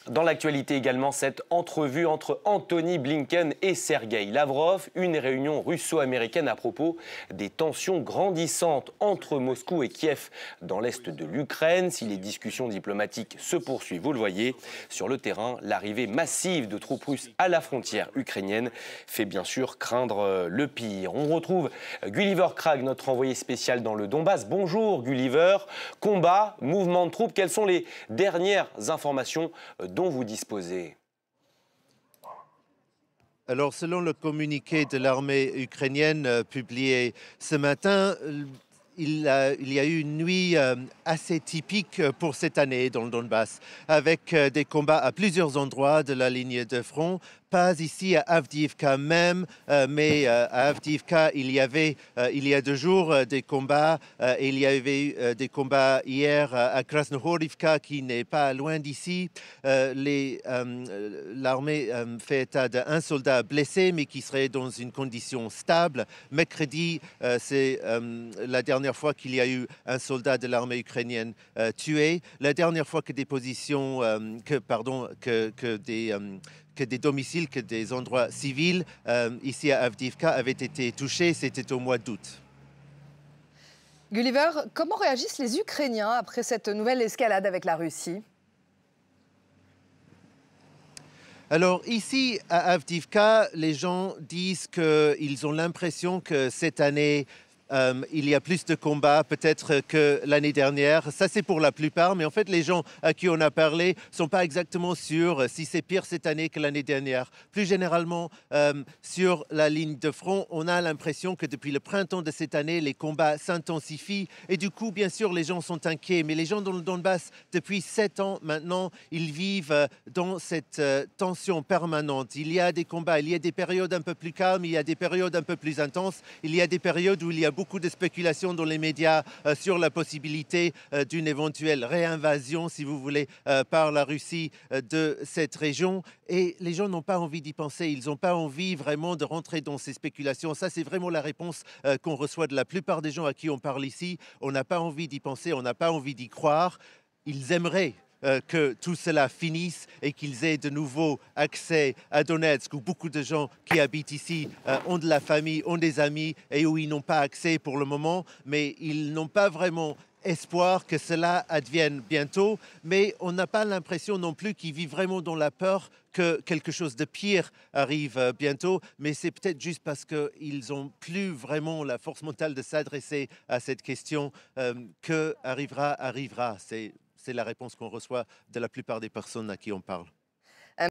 Dans l'actualité également, cette entrevue entre Antony Blinken et Sergueï Lavrov, une réunion russo-américaine à propos des tensions grandissantes entre Moscou et Kiev dans l'est de l'Ukraine. Si les discussions diplomatiques se poursuivent, vous le voyez, sur le terrain, l'arrivée massive de troupes russes à la frontière ukrainienne fait bien sûr craindre le pire. On retrouve Gulliver Krag, notre envoyé spécial dans le Donbass. Bonjour Gulliver. Combat, mouvement de troupes, quelles sont les dernières informations dont vous disposez? Alors, selon le communiqué de l'armée ukrainienne publié ce matin, il y a eu une nuit assez typique pour cette année dans le Donbass, avec des combats à plusieurs endroits de la ligne de front. Pas ici à Avdiivka même, mais à Avdiivka, il y a 2 jours des combats. Et il y avait eu des combats hier à Krasnohorivka, qui n'est pas loin d'ici. L'armée fait état d'un soldat blessé, mais qui serait dans une condition stable. Mercredi, c'est la dernière fois qu'il y a eu un soldat de l'armée ukrainienne tué. La dernière fois que des positions, que des domiciles, que des endroits civils ici à Avdiivka avaient été touchés, c'était au mois d'août. Gulliver, comment réagissent les Ukrainiens après cette nouvelle escalade avec la Russie? Alors ici à Avdiivka, les gens disent qu'ils ont l'impression que cette année, il y a plus de combats peut-être que l'année dernière. Ça, c'est pour la plupart, mais en fait, les gens à qui on a parlé ne sont pas exactement sûrs si c'est pire cette année que l'année dernière. Plus généralement, sur la ligne de front, on a l'impression que depuis le printemps de cette année, les combats s'intensifient. Et du coup, bien sûr, les gens sont inquiets. Mais les gens dans le Donbass, depuis 7 ans maintenant, ils vivent dans cette tension permanente. Il y a des combats, il y a des périodes un peu plus calmes, il y a des périodes un peu plus intenses. Il y a des périodes où il y a beaucoup de spéculations dans les médias sur la possibilité d'une éventuelle réinvasion, si vous voulez, par la Russie de cette région. Et les gens n'ont pas envie d'y penser. Ils n'ont pas envie vraiment de rentrer dans ces spéculations. Ça, c'est vraiment la réponse qu'on reçoit de la plupart des gens à qui on parle ici. On n'a pas envie d'y penser, on n'a pas envie d'y croire. Ils aimeraient que tout cela finisse et qu'ils aient de nouveau accès à Donetsk, où beaucoup de gens qui habitent ici ont de la famille, ont des amis et où ils n'ont pas accès pour le moment, mais ils n'ont pas vraiment espoir que cela advienne bientôt, mais on n'a pas l'impression non plus qu'ils vivent vraiment dans la peur que quelque chose de pire arrive bientôt, mais c'est peut-être juste parce qu'ils n'ont plus vraiment la force mentale de s'adresser à cette question que arrivera. C'est la réponse qu'on reçoit de la plupart des personnes à qui on parle.